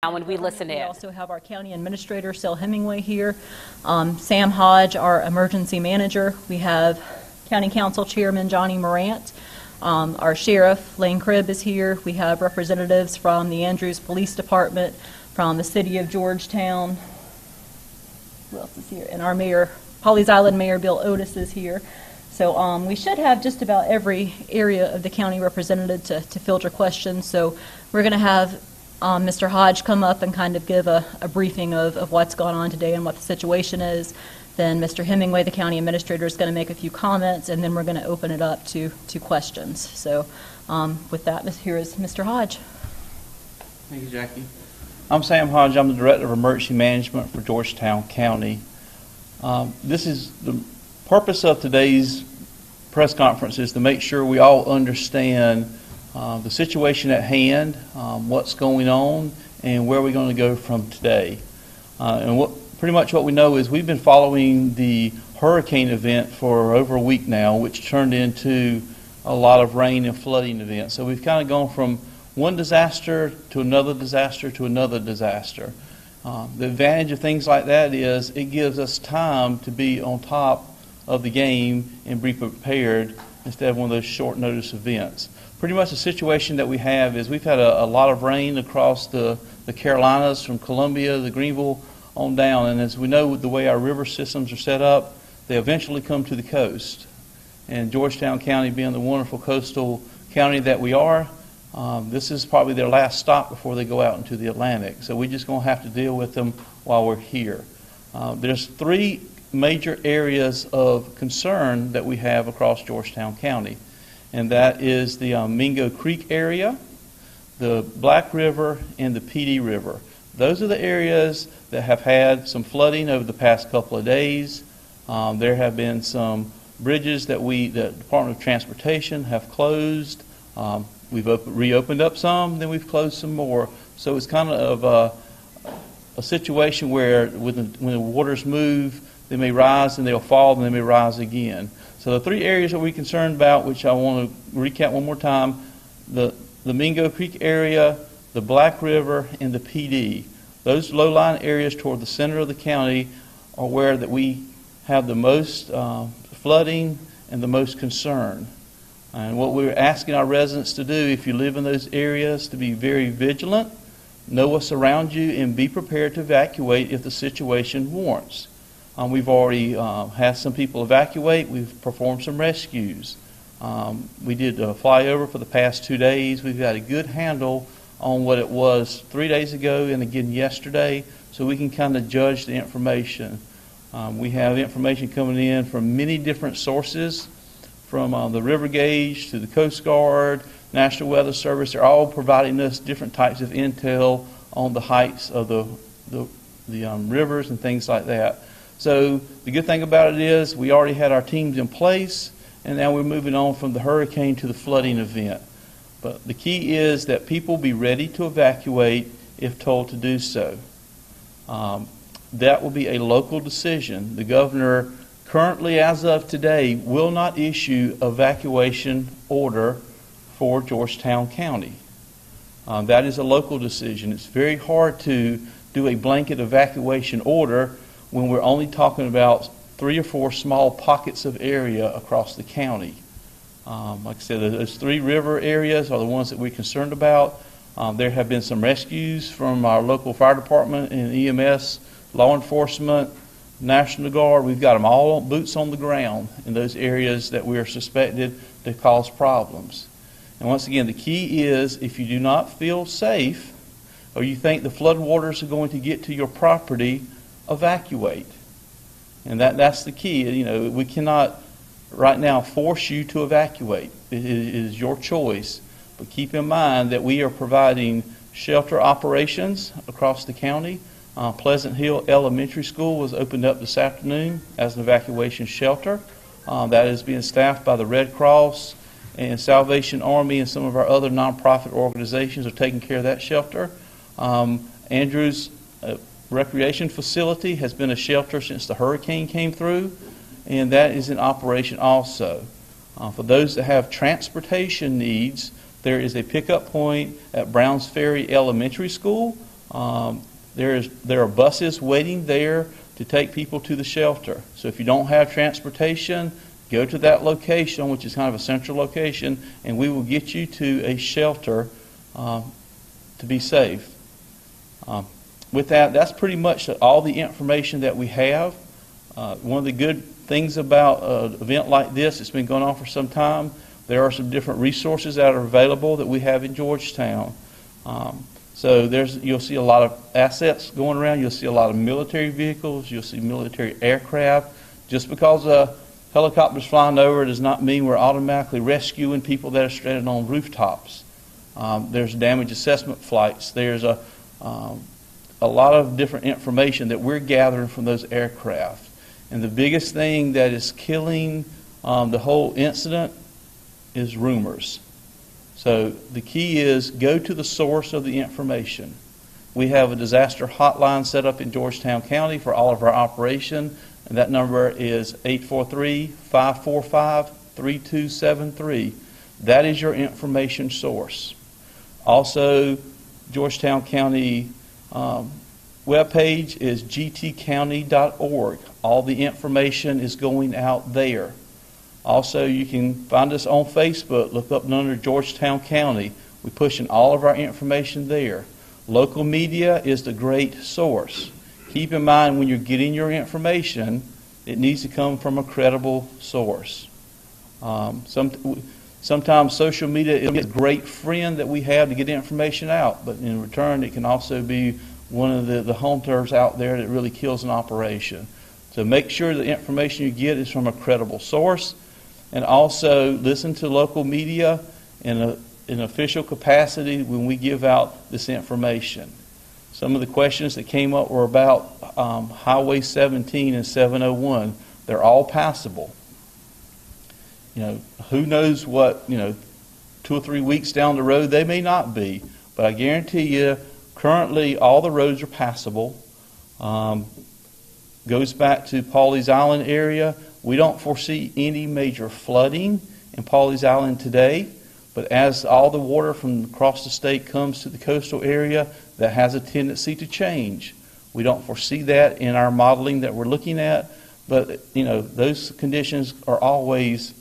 When we listen in. We also have our county administrator, Sel Hemingway, here. Sam Hodge, our emergency manager. We have county council chairman Johnny Morant. Our sheriff, Lane Cribb, is here. We have representatives from the Andrews Police Department, from the city of Georgetown. Who else is here? And our mayor, Pawleys Island Mayor Bill Otis, is here. So we should have just about every area of the county represented to filter questions. So we're going to have Mr. Hodge come up and kind of give a briefing of what's gone on today and what the situation is. Then Mr. Hemingway, the county administrator, is going to make a few comments, and then we're going to open it up to questions. So with that, here is Mr. Hodge. Thank you, Jackie. I'm Sam Hodge. I'm the Director of Emergency Management for Georgetown County. This is the purpose of today's press conference is to make sure we all understand the situation at hand, what's going on, and where we're going to go from today. Pretty much what we know is we've been following the hurricane event for over a week now, which turned into a lot of rain and flooding events. So we've kind of gone from one disaster to another disaster to another disaster. The advantage of things like that is it gives us time to be on top of the game and be prepared instead of one of those short notice events. Pretty much the situation that we have is we've had a lot of rain across the Carolinas, from Columbia to Greenville on down, and as we know, the way our river systems are set up, they eventually come to the coast. And Georgetown County, being the wonderful coastal county that we are, this is probably their last stop before they go out into the Atlantic. So we're just going to have to deal with them while we're here. There's three major areas of concern that we have across Georgetown County, and that is the Mingo Creek area, the Black River, and the PD River. Those are the areas that have had some flooding over the past couple of days. There have been some bridges that the Department of Transportation have closed. We've reopened up some, then we've closed some more. So it's kind of a situation where when the waters move, they may rise and they'll fall and they may rise again. So the three areas that we're concerned about, which I want to recap one more time, the Mingo Creek area, the Black River, and the PD. Those low-lying areas toward the center of the county are where that we have the most flooding and the most concern. And what we're asking our residents to do, if you live in those areas, to be very vigilant, know what's around you, and be prepared to evacuate if the situation warrants. We've already had some people evacuate. We've performed some rescues. We did a flyover for the past 2 days. We've got a good handle on what it was 3 days ago and again yesterday, so we can kind of judge the information. We have information coming in from many different sources, from the River Gauge to the Coast Guard, National Weather Service. They're all providing us different types of intel on the heights of the rivers and things like that. So the good thing about it is we already had our teams in place, and now we're moving on from the hurricane to the flooding event. But the key is that people be ready to evacuate if told to do so. That will be a local decision. The governor currently, as of today, will not issue evacuation order for Georgetown County. That is a local decision. It's very hard to do a blanket evacuation order when we're only talking about 3 or 4 small pockets of area across the county. Like I said, those 3 river areas are the ones that we're concerned about. There have been some rescues from our local fire department and EMS, law enforcement, National Guard. We've got them all boots on the ground in those areas that we are suspected to cause problems. And once again, the key is if you do not feel safe or you think the flood waters are going to get to your property, evacuate. And that's the key. You know, we cannot right now force you to evacuate. It is your choice. But keep in mind that we are providing shelter operations across the county. Pleasant Hill Elementary School was opened up this afternoon as an evacuation shelter. That is being staffed by the Red Cross and Salvation Army, and some of our other nonprofit organizations are taking care of that shelter. Andrews Recreation Facility has been a shelter since the hurricane came through, and that is in operation also. For those that have transportation needs, there is a pickup point at Browns Ferry Elementary School. There are buses waiting there to take people to the shelter. So if you don't have transportation, go to that location, which is kind of a central location, and we will get you to a shelter to be safe. With that, that's pretty much all the information that we have. One of the good things about an event like this, it's been going on for some time, there are some different resources that are available that we have in Georgetown. So you'll see a lot of assets going around. You'll see a lot of military vehicles. You'll see military aircraft. Just because a helicopter's flying over does not mean we're automatically rescuing people that are stranded on rooftops. There's damage assessment flights. There's a lot of different information that we're gathering from those aircraft. And the biggest thing that is killing the whole incident is rumors. So the key is go to the source of the information. We have a disaster hotline set up in Georgetown County for all of our operation, and that number is 843-545-3273. That is your information source. Also, Georgetown County webpage is gtcounty.org. All the information is going out there. Also, you can find us on Facebook. Look up under Georgetown County. We're pushing all of our information there. Local media is the great source. Keep in mind when you're getting your information, it needs to come from a credible source. Sometimes social media is a great friend that we have to get information out, but in return it can also be one of the hunters out there that really kills an operation. So make sure the information you get is from a credible source. And also listen to local media in an official capacity when we give out this information. Some of the questions that came up were about Highway 17 and 701. They're all passable. Who knows what, 2 or 3 weeks down the road they may not be. But I guarantee you, currently all the roads are passable. Goes back to Pawleys Island area. We don't foresee any major flooding in Pawleys Island today, but as all the water from across the state comes to the coastal area, that has a tendency to change. We don't foresee that in our modeling that we're looking at, but those conditions are always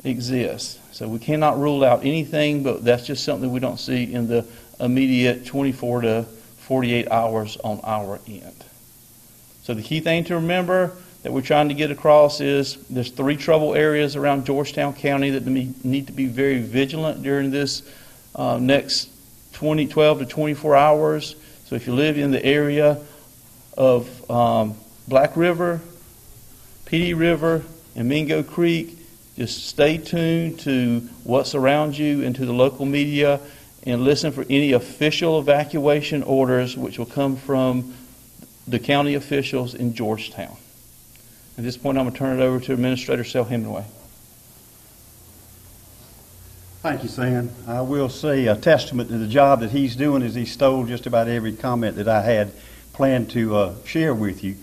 exist. So we cannot rule out anything, but that's just something we don't see in the immediate 24 to 48 hours on our end. So the key thing to remember that we're trying to get across is there's 3 trouble areas around Georgetown County that need to be very vigilant during this next 12 to 24 hours. So if you live in the area of Black River, Petey River, and Mingo Creek, just stay tuned to what's around you and to the local media and listen for any official evacuation orders which will come from the county officials in Georgetown. At this point, I'm going to turn it over to Administrator Sel Hemingway. Thank you, Sam. I will say a testament to the job that he's doing is he stole just about every comment that I had planned to share with you.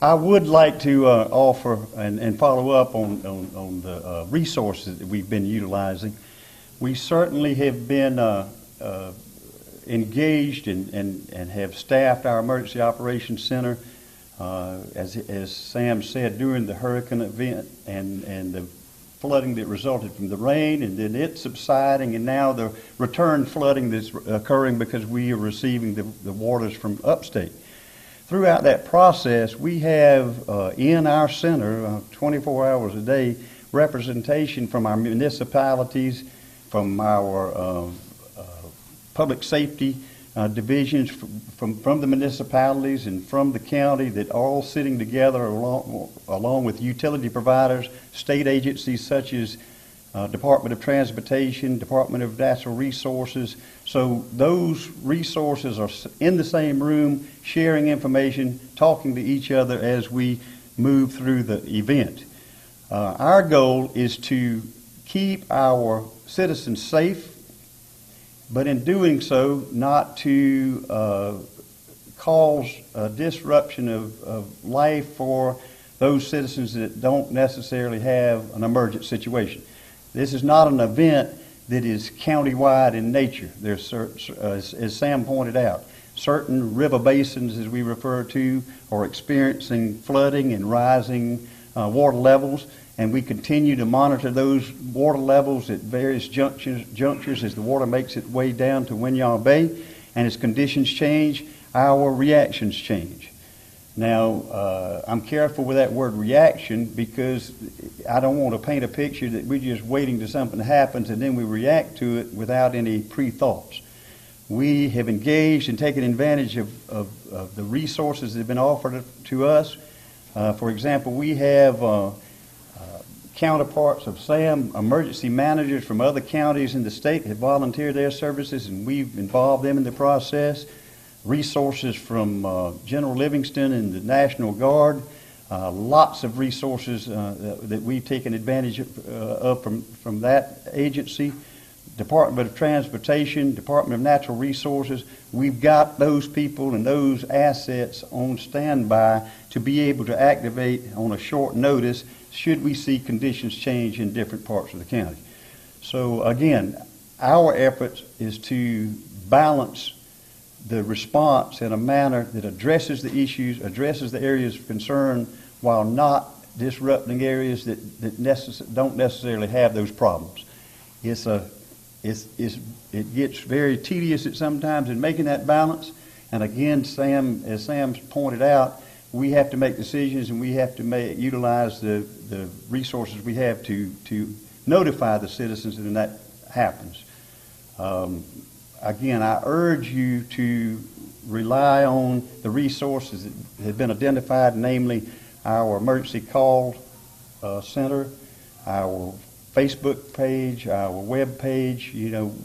I would like to offer and follow up on the resources that we've been utilizing. We certainly have been engaged and have staffed our Emergency Operations Center. As Sam said, during the hurricane event and the flooding that resulted from the rain and then it subsiding and now the return flooding that's occurring because we are receiving the waters from upstate. Throughout that process, we have in our center 24 hours a day representation from our municipalities, from our public safety divisions from the municipalities and from the county that are all sitting together along with utility providers, state agencies such as Department of Transportation, Department of Natural Resources. So those resources are in the same room, sharing information, talking to each other as we move through the event. Our goal is to keep our citizens safe, but in doing so, not to cause a disruption of life for those citizens that don't necessarily have an emergent situation. This is not an event that is countywide in nature. There's, as Sam pointed out, certain river basins, as we refer to, are experiencing flooding and rising water levels, and we continue to monitor those water levels at various junctures as the water makes its way down to Winyah Bay, and as conditions change, our reactions change. Now, I'm careful with that word reaction because I don't want to paint a picture that we're just waiting till something happens and then we react to it without any pre-thoughts. We have engaged and taken advantage of the resources that have been offered to us. For example, we have counterparts of SAM emergency managers from other counties in the state have volunteered their services, and we've involved them in the process. Resources from General Livingston and the National Guard, lots of resources that we've taken advantage of from that agency. Department of Transportation, Department of Natural Resources, we've got those people and those assets on standby to be able to activate on a short notice should we see conditions change in different parts of the county. So again, our effort is to balance the response in a manner that addresses the issues, addresses the areas of concern, while not disrupting areas that don't necessarily have those problems. It gets very tedious at sometimes in making that balance. And again, as Sam's pointed out, we have to make decisions and we have to utilize the resources we have to notify the citizens when that happens. Again, I urge you to rely on the resources that have been identified, namely our emergency call center, our Facebook page, our web page. You know,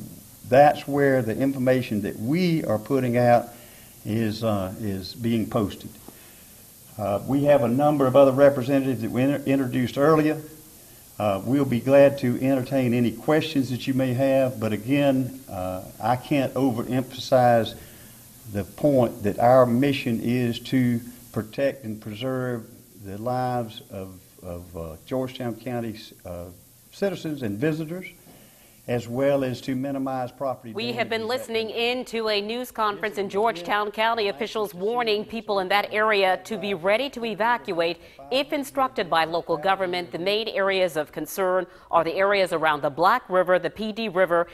that's where the information that we are putting out is being posted. We have a number of other representatives that we introduced earlier. We'll be glad to entertain any questions that you may have, but again, I can't overemphasize the point that our mission is to protect and preserve the lives of Georgetown County citizens and visitors, as well as to minimize property damage. We have been listening in to a news conference in Georgetown County, officials warning people in that area to be ready to evacuate if instructed by local government. The main areas of concern are the areas around the Black River, the PD River,